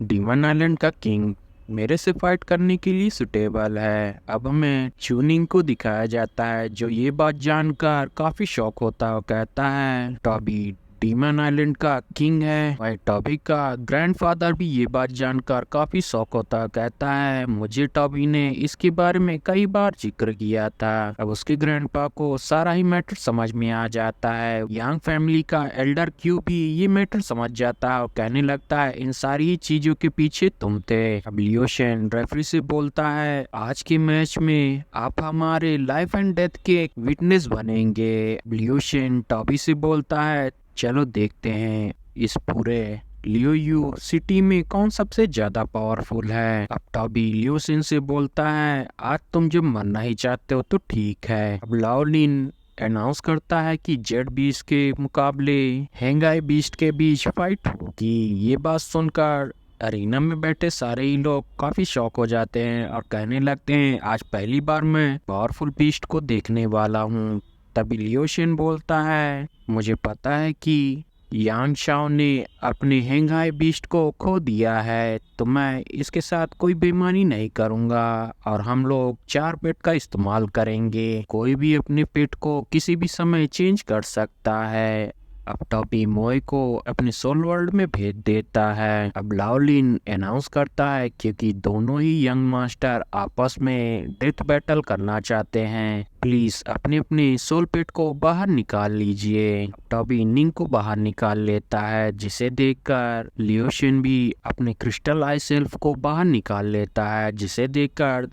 Demon island का king मेरे से फाइट करने के लिए सुटेबल है। अब हमें चूनिंग को दिखाया जाता है, जो ये बात जानकर काफी शौक होता है। वो कहता है टॉबी डीमन आइलैंड का किंग है। वही टॉबी का ग्रैंडफादर भी ये बात जानकर काफी शौक होता है। कहता है मुझे टॉबी ने इसके बारे में कई बार जिक्र किया था। अब उसके ग्रैंडपा को सारा ही मैटर समझ में आ जाता है। यंग फैमिली का एल्डर क्यू भी ये मैटर समझ जाता है और कहने लगता है इन सारी चीजों के पीछे तुम थे। अब लियोशन रेफरी से बोलता है आज के मैच में आप हमारे लाइफ एंड डेथ के विटनेस बनेंगे। लियोशन टॉबी से बोलता है चलो देखते हैं इस पूरे लियो सिटी में कौन सबसे ज्यादा पावरफुल है। अब टॉबी लियोसिन से बोलता है आज तुम जब मरना ही चाहते हो तो ठीक है। अब लाओलिन अनाउंस करता है कि जेड बीस्ट के मुकाबले हेंगाई बीस्ट के बीच फाइट होगी। ये बात सुनकर अरीना में बैठे सारे ही लोग काफी शॉक हो जाते हैं और कहने लगते हैं आज पहली बार मैं पावरफुल बीस्ट को देखने वाला हूँ। तभी लियोशिन बोलता है मुझे पता है कि यांग शाओ ने अपने हेंगाई बीस्ट को खो दिया है, तो मैं इसके साथ कोई बेईमानी नहीं करूंगा और हम लोग 4 पेट का इस्तेमाल करेंगे। कोई भी अपने पेट को किसी भी समय चेंज कर सकता है। अब टॉपी मोए को अपने सोल वर्ल्ड में भेज देता है। अब लाओलिन अनाउंस करता है क्योंकि दोनों ही यंग मास्टर आपस में डेथ बैटल करना चाहते हैं, प्लीज अपने अपने सोल पेट को बाहर निकाल लीजिए। टॉबी निंग को बाहर निकाल लेता है, जिसे देखकर लियोशिन भी अपने क्रिस्टल आई सेल्फ को बाहर निकाल लेता है, जिसे देखकर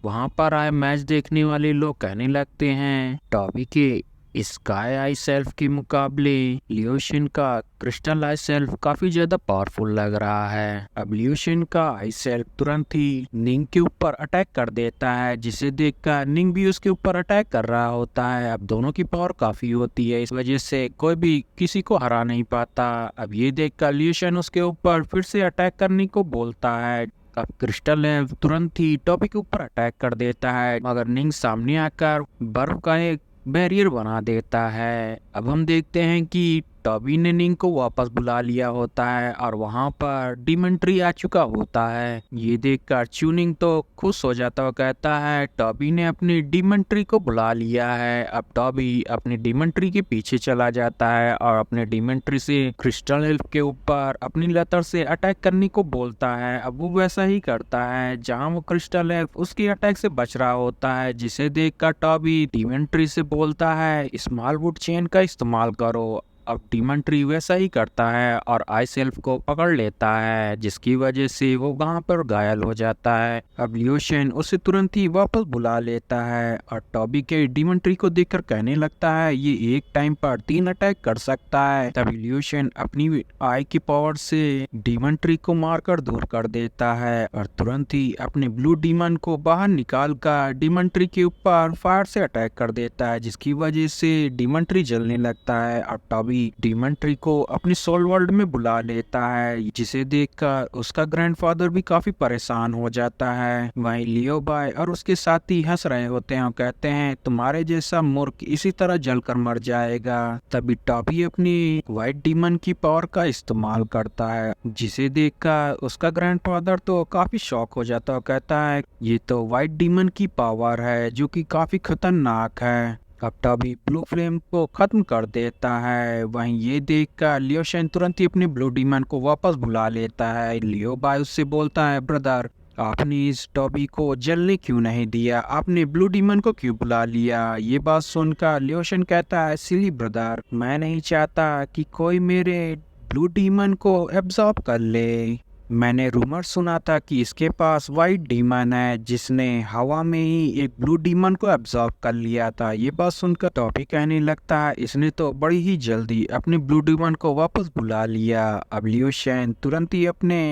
वहां पर आए मैच देखने वाले लोग कहने लगते हैं टॉबी के स्काई आई सेल्फ के मुकाबले लियोशिन का क्रिस्टल आई सेल्फ काफी ज्यादा पावरफुल लग रहा है। अब लियोशिन का आई सेल्फ तुरंत ही निंग के ऊपर अटैक कर देता है, जिसे देखकर निंग भी उसके ऊपर अटैक कर रहा होता है। अब दोनों की पावर काफी होती है, इस वजह से कोई भी किसी को हरा नहीं पाता। अब ये देखकर लियोशिन उसके ऊपर फिर से अटैक करने को बोलता है। अब क्रिस्टल तुरंत ही टॉपी के ऊपर अटैक कर देता है, मगर निंग सामने आकर बर्फ का एक बैरियर बना देता है। अब हम देखते हैं कि टॉबी ने निंग को वापस बुला लिया होता है और वहां पर डीमन ट्री आ चुका होता है। ये देखकर चूनिंग तो खुश हो जाता है, कहता है टॉबी ने अपनी डीमन ट्री को बुला लिया है। अब टॉबी अपने डीमन ट्री के पीछे चला जाता है और अपने डीमन ट्री से क्रिस्टल एल्फ के ऊपर अपनी लतर से अटैक करने को बोलता है। अब वो वैसा ही करता है, जहाँ वो क्रिस्टल एल्फ उसकी अटैक से बच रहा होता है, जिसे देखकर टॉबी डीमन ट्री से बोलता है स्मॉल वुड चेन का इस्तेमाल करो। अब डीमन ट्री वैसा ही करता है और आई सेल्फ को पकड़ लेता है, जिसकी वजह से वो वहां पर घायल हो जाता है। अब लियोशिन उसे तुरंत ही वापस बुला लेता है और टॉबी के डीमन ट्री को देखकर कहने लगता है ये एक टाइम पर 3 अटैक कर सकता है। तभी लियोशिन अपनी आई की पावर से डीमन ट्री को मारकर दूर कर देता है और तुरंत ही अपने ब्लू डीमन को बाहर निकाल कर डीमन ट्री के ऊपर फायर से अटैक कर देता है, जिसकी वजह से डीमन ट्री जलने लगता है। और टॉबी डीमन ट्री को अपनी सोल वर्ल्ड में बुला लेता है, जिसे देखकर उसका ग्रैंडफादर भी काफी परेशान हो जाता है। वहीं लियो बाय और उसके साथी हंस रहे होते हैं और कहते हैं तुम्हारे जैसा मूर्ख इसी तरह जलकर मर जाएगा। तभी टॉबी अपनी व्हाइट डीमन की पावर का इस्तेमाल करता है, जिसे देखकर उसका ग्रैंडफादर तो काफी शॉक हो जाता है, कहता है ये तो व्हाइट डीमन की पावर है जो कि काफी खतरनाक है। अब टॉबी ब्लू फ्लेम को खत्म कर देता है। वहीं ये देखकर लियोशिन तुरंत ही अपने ब्लू डीमन को वापस बुला लेता है। लियो बाय उससे बोलता है ब्रदर आपने इस टॉबी को जलने क्यों नहीं दिया, आपने ब्लू डीमन को क्यों बुला लिया। ये बात सुनकर लियोशिन कहता है सिली ब्रदर मैं नहीं चाहता कि कोई मेरे ब्लू डीमन को एब्जॉर्ब कर ले। मैंने रूमर सुना था कि इसके पास वाइट डीमन है जिसने हवा में ही एक ब्लू डीमन को एब्जॉर्ब कर लिया था। ये बात सुनकर टॉपी कहने लगता है इसने तो बड़ी ही जल्दी अपने ब्लू डीमन को वापस बुला लिया। अब लियोशिन तुरंत ही अपने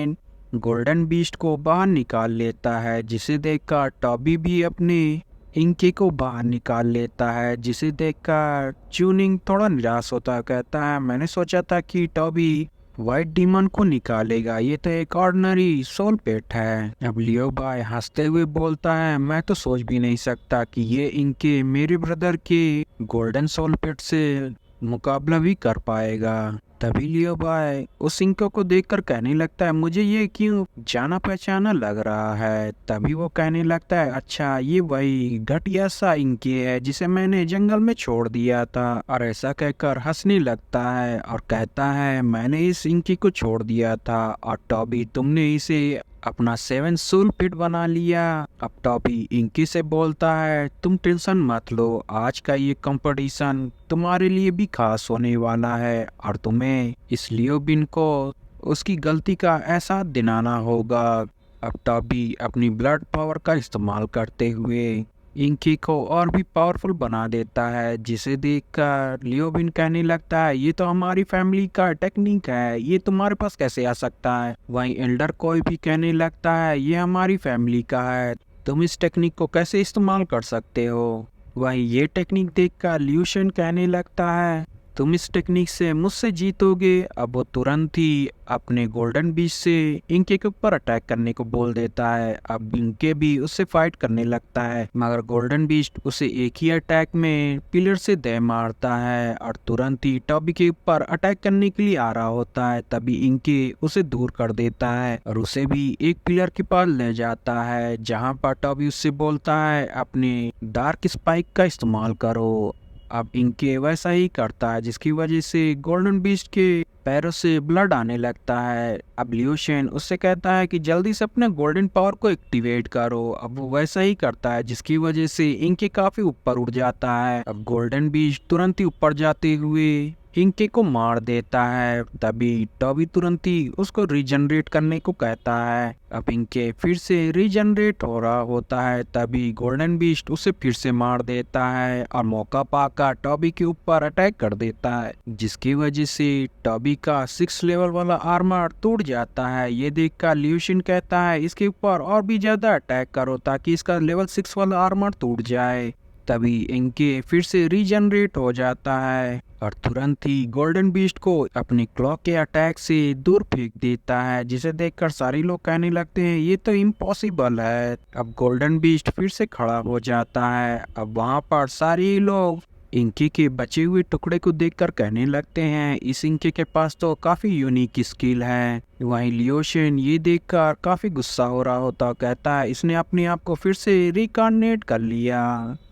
गोल्डन बीस्ट को बाहर निकाल लेता है, जिसे देखकर टॉबी भी अपने इंकी को बाहर निकाल लेता है, जिसे देखकर चूनिंग थोड़ा निराश होता है, कहता है मैंने सोचा था कि टॉबी व्हाइट डीमन को निकालेगा, ये तो एक ऑर्डिनरी सोल पेट है। अब लियो बाय हंसते हुए बोलता है मैं तो सोच भी नहीं सकता कि ये इनके मेरे ब्रदर के गोल्डन सोल पेट से मुकाबला भी कर पाएगा। तभी लियो भाई उस इंको को देखकर कहने लगता है मुझे ये क्यों जाना पहचाना लग रहा है। तभी वो कहने लगता है अच्छा ये वही घटिया सा इंकी है जिसे मैंने जंगल में छोड़ दिया था। और ऐसा कहकर हंसने लगता है और कहता है मैंने इस इंकी को छोड़ दिया था और टॉबी तुमने इसे अपना 7 सोल पिट बना लिया। अब टॉबी इंकी से बोलता है तुम टेंशन मत लो, आज का ये कंपटीशन तुम्हारे लिए भी खास होने वाला है और तुम्हें इस लियोबिन को उसकी गलती का एहसास दिलाना होगा। अब टॉबी अपनी ब्लड पावर का इस्तेमाल करते हुए इंकी को और भी पावरफुल बना देता है, जिसे देखकर लियोबिन कहने लगता है ये तो हमारी फैमिली का टेक्निक है, ये तुम्हारे पास कैसे आ सकता है। वहीं एल्डर कोई भी कहने लगता है ये हमारी फैमिली का है, तुम इस टेक्निक को कैसे इस्तेमाल कर सकते हो। वहीं ये टेक्निक देखकर ल्यूशन कहने लगता है तुम इस टेक्निक से मुझसे जीतोगे। अब वो तुरंत ही अपने गोल्डन बीच से इंके के ऊपर अटैक करने को बोल देता है। अब इंके भी उससे फाइट करने लगता है, मगर गोल्डन बीस्ट उसे एक ही अटैक में पिलर से दे मारता है और तुरंत ही टॉबी के ऊपर अटैक करने के लिए आ रहा होता है। तभी इंके उसे दूर कर देता है और उसे भी एक पिलर के पास ले जाता है, जहाँ पर टॉबी उससे बोलता है अपने डार्क स्पाइक का इस्तेमाल करो। अब इंके वैसा ही करता है, जिसकी वजह से गोल्डन बीस्ट के पैरों से ब्लड आने लगता है। अब ल्यूशन उससे कहता है कि जल्दी से अपने गोल्डन पावर को एक्टिवेट करो। अब वो वैसा ही करता है, जिसकी वजह से इंके काफी ऊपर उड़ जाता है। अब गोल्डन बीस्ट तुरंत ही ऊपर जाते हुए इंके को मार देता है। तभी टॉबी तुरंत ही उसको रीजनरेट करने को कहता है। अब इंके फिर से रीजनरेट हो रहा होता है, तभी गोल्डन बीस्ट उसे फिर से मार देता है और मौका पाकर टॉबी के ऊपर अटैक कर देता है, जिसकी वजह से टॉबी का 6 लेवल वाला आर्मर टूट जाता है। ये देखकर ल्यूशन कहता है इसके ऊपर और भी ज्यादा अटैक करो ताकि इसका लेवल 6 वाला आर्मर टूट जाए। तभी इंके फिर से रीजनरेट हो जाता है और तुरंत ही गोल्डन बीस्ट को अपनी क्लॉ के अटैक से दूर फेंक देता है, जिसे देखकर सारे लोग कहने लगते हैं ये तो इम्पॉसिबल है। अब गोल्डन बीस्ट फिर से खड़ा हो जाता है। अब वहाँ पर सारे लोग इंकी के बचे हुए टुकड़े को देखकर कहने लगते हैं इस इंकी के पास तो काफी यूनिक स्किल है। वहीं ल्यूशन ये देखकर काफी गुस्सा हो रहा होता, कहता है इसने अपने आप को फिर से रिकार्नेट कर लिया।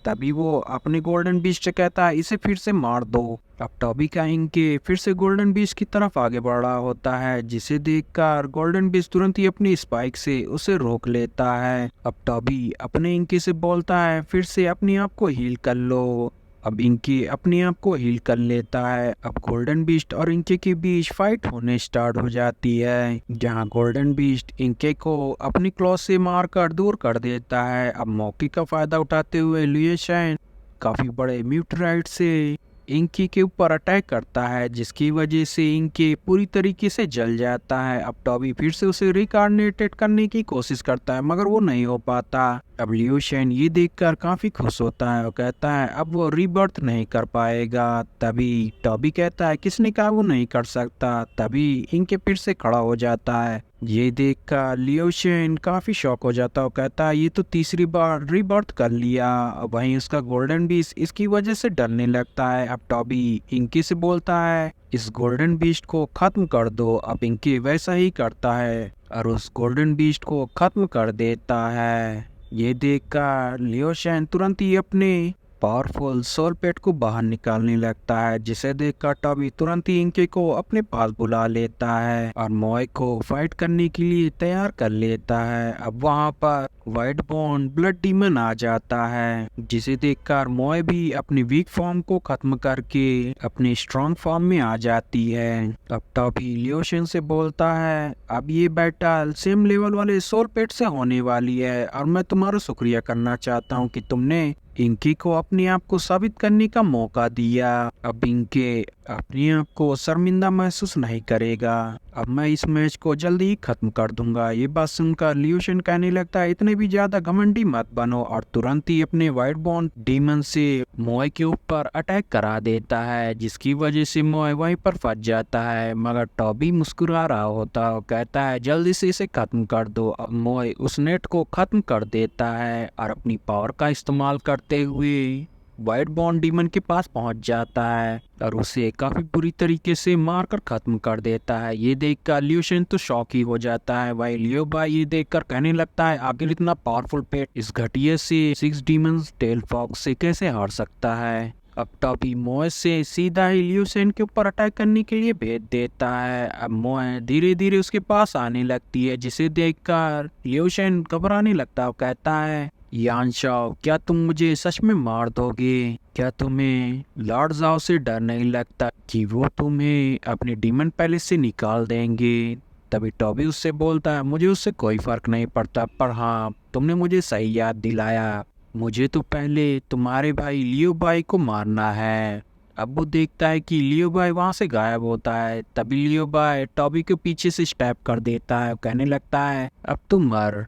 तभी वो अपने गोल्डन बीस्ट से कहता है इसे फिर से मार दो। अब टॉबी का इंके फिर से गोल्डन बीस्ट की तरफ आगे बढ़ रहा होता है, जिसे देखकर गोल्डन बीस्ट तुरंत ही अपनी स्पाइक से उसे रोक लेता है। अब टॉबी अपने इंके से बोलता है फिर से अपने आप को हील कर लो। अब इंके अपने आप को हील कर लेता है। अब गोल्डन बीस्ट और इंके के बीच फाइट होने स्टार्ट हो जाती है, जहां गोल्डन बीस्ट इंके को अपनी क्लॉ से मारकर दूर कर देता है। अब मौके का फायदा उठाते हुए ल्यूशन काफी बड़े म्यूटराइट से इंकी के ऊपर अटैक करता है, जिसकी वजह से इंकी पूरी तरीके से जल जाता है। अब टॉबी फिर से उसे रिकार्नेटेड करने की कोशिश करता है, मगर वो नहीं हो पाता। अब ल्यूशन ये देखकर काफी खुश होता है और कहता है अब वो रीबर्थ नहीं कर पाएगा। तभी टॉबी कहता है किसने कहा वो नहीं कर सकता। तभी इंके फिर से खड़ा हो जाता है। ये देखकर ल्यूशन काफी शॉक हो जाता है और कहता है ये तो तीसरी बार रीबर्थ कर लिया। वहीं उसका गोल्डन बीस्ट इसकी वजह से डरने लगता है। अब टॉबी इंकी से बोलता है इस गोल्डन बीस्ट को खत्म कर दो। अब इंकी वैसा ही करता है और उस गोल्डन बीस्ट को खत्म कर देता है। ये देखकर ल्यूशन तुरंत ही अपने पावरफुल सोल पेट को बाहर निकालने लगता है, जिसे देखकर टॉबी तुरंत ही इंके को अपने पास बुला लेता है और मॉय को फाइट करने के लिए तैयार कर लेता है। अब वहाँ पर वाइट बोन ब्लड डीमन आ जाता है, जिसे देखकर मॉय भी अपनी वीक फॉर्म को खत्म करके अपनी स्ट्रॉन्ग फॉर्म में आ जाती है। अब टॉबी ल्यूशन से बोलता है अब ये बैटल सेम लेवल वाले सोल पेट से होने वाली है और मैं तुम्हारा शुक्रिया करना चाहता हूँ कि तुमने इंकी को अपने आप को साबित करने का मौका दिया। अब इंके अपने आप को शर्मिंदा महसूस नहीं करेगा। अब मैं इस मैच को जल्दी ही खत्म कर दूंगा। ये बात सुनकर ल्यूशन कहने लगता है इतने भी ज्यादा घमंडी मत बनो और तुरंत ही अपने वाइट बॉन्ड डीमन से मॉय के ऊपर अटैक करा देता है, जिसकी वजह से मॉय वहीं पर फंस जाता है। मगर टॉबी मुस्कुरा रहा होता और कहता है जल्दी से इसे खत्म कर दो। अब मॉय उस नेट को खत्म कर देता है और अपनी पावर का इस्तेमाल करते हुए वाइट बॉन्ड डीमन के पास पहुंच जाता है और उसे काफी बुरी तरीके से मारकर खत्म कर देता है। ये देखकर ल्यूशन तो शॉक ही हो जाता है। वही लियो बाई ये देखकर कहने लगता है आखिर इतना पावरफुल पेट इस घटिया से 6 डीमंस टेल फॉक्स से कैसे हार सकता है। अब टॉबी मोए से सीधा ही ल्यूसेन के ऊपर अटैक करने के लिए भेज देता है। अब मोए धीरे धीरे उसके पास आने लगती है, जिसे देखकर ल्यूसेन घबराने लगता है। कहता है यान शाओ, क्या तुम मुझे सच में मार दोगे? क्या तुम्हें लॉर्ड जाओ से डर नहीं लगता कि वो तुम्हें अपने डीमन पैलेस से निकाल देंगे? तभी टॉबी उससे बोलता है मुझे उससे कोई फर्क नहीं पड़ता, पर हाँ तुमने मुझे सही याद दिलाया, मुझे तो पहले तुम्हारे भाई लियो बाई को मारना है। अब वो देखता है कि लियो बाई वहां से गायब होता है। तभी लियो बाई टॉबी के पीछे से स्टैप कर देता है, कहने लगता है अब तुम मर।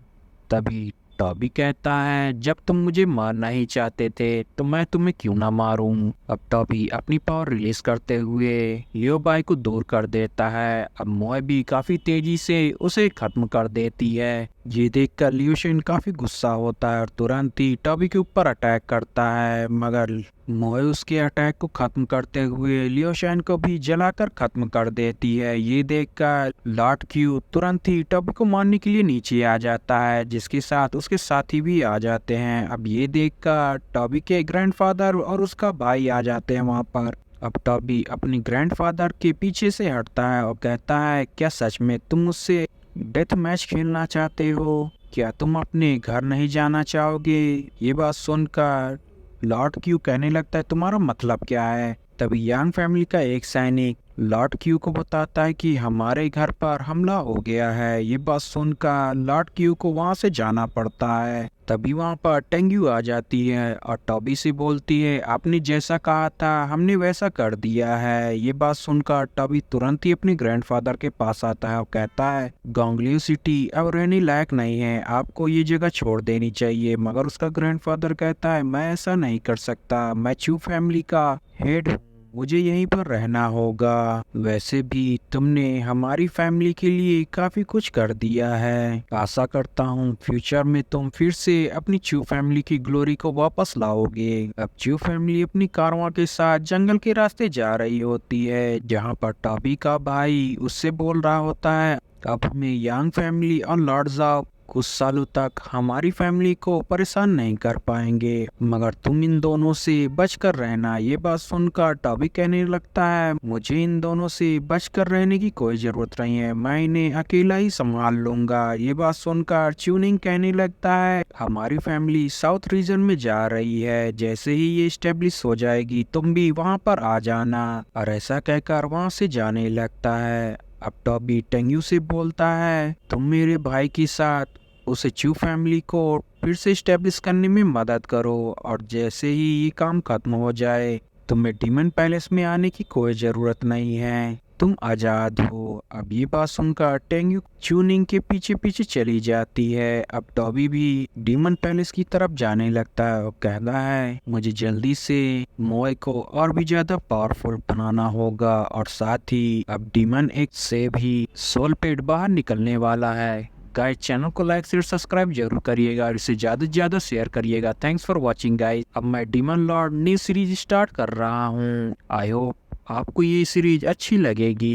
तभी टॉबी कहता है जब तुम मुझे मारना ही चाहते थे तो मैं तुम्हें क्यों ना मारूं। अब टॉबी अपनी पावर रिलीज करते हुए लियो बाई को दूर कर देता है। अब मोए भी काफी तेजी से उसे खत्म कर देती है। ये देखकर ल्यूशन काफी गुस्सा होता है और तुरंत ही टॉबी के ऊपर अटैक करता है, मगर मोए उसके अटैक को खत्म करते हुए ल्यूशन को भी जलाकर खत्म कर देती है। ये देखकर लॉर्ड क्यू तुरंत ही टॉबी को मारने के लिए नीचे आ जाता है, जिसके साथ उसके साथी भी आ जाते हैं। अब ये देखकर टॉबी के ग्रैंडफादर और उसका भाई आ जाते हैं वहाँ पर। अब टॉबी अपने ग्रैंडफादर के पीछे से हटता है और कहता है क्या सच में तुम मुझसे डेथ मैच खेलना चाहते हो? क्या तुम अपने घर नहीं जाना चाहोगे? ये बात सुनकर लॉर्ड क्यू कहने लगता है तुम्हारा मतलब क्या है? तभी यांग फैमिली का एक सैनिक लॉर्ड क्यू को बताता है कि हमारे घर पर हमला हो गया है। ये बात सुनकर लॉर्ड क्यू को वहां से जाना पड़ता है। तभी वहां पर टेंग्यू आ जाती है और टॉबी से बोलती है आपने जैसा कहा था हमने वैसा कर दिया है। ये बात सुनकर टॉबी तुरंत ही अपने ग्रैंडफादर के पास आता है और कहता है गोंगलियो सिटी अब रहने लायक नहीं है, आपको ये जगह छोड़ देनी चाहिए। मगर उसका ग्रैंडफादर कहता है मैं ऐसा नहीं कर सकता, मैं चू फैमिली का हेड, मुझे यहीं पर रहना होगा। वैसे भी तुमने हमारी फैमिली के लिए काफी कुछ कर दिया है, आशा करता हूँ फ्यूचर में तुम फिर से अपनी चू फैमिली की ग्लोरी को वापस लाओगे। अब चू फैमिली अपनी कारवां के साथ जंगल के रास्ते जा रही होती है, जहाँ पर टॉबी का भाई उससे बोल रहा होता है अब हमें यांग फैमिली और लॉर्ड जाओ कुछ सालों तक हमारी फैमिली को परेशान नहीं कर पाएंगे, मगर तुम इन दोनों से बचकर रहना। ये बात सुनकर टॉबी कहने लगता है मुझे इन दोनों से बचकर रहने की कोई जरूरत नहीं है, मैं इन्हें अकेला ही संभाल लूंगा। ये बात सुनकर च्यूनिंग कहने लगता है हमारी फैमिली साउथ रीजन में जा रही है, जैसे ही ये स्टेब्लिश हो जाएगी तुम भी वहाँ पर आ जाना। और ऐसा कहकर वहाँ से जाने लगता है। अब टॉबी टेंग्यू से बोलता है तुम मेरे भाई के साथ उसे चू फैमिली को फिर से स्टेब्लिश करने में मदद करो, और जैसे ही ये काम खत्म हो जाए तुम्हें डीमन पैलेस में आने की कोई जरूरत नहीं है, तुम आजाद हो। अब ये बात सुनकर टेंग्यू चूनिंग के पीछे पीछे चली जाती है। अब टॉबी भी डीमन पैलेस की तरफ जाने लगता है और कहता है मुझे जल्दी से मोए को और भी ज्यादा पावरफुल बनाना होगा, और साथ ही अब डीमन एक से भी सोल पेट बाहर निकलने वाला है। गाइस चैनल को लाइक शेयर सब्सक्राइब जरूर करिएगा और इसे ज्यादा से ज्यादा शेयर करिएगा। Thanks for watching guys. अब मैं demon Lord new series start कर रहा हूँ। आई होप आपको ये सीरीज अच्छी लगेगी।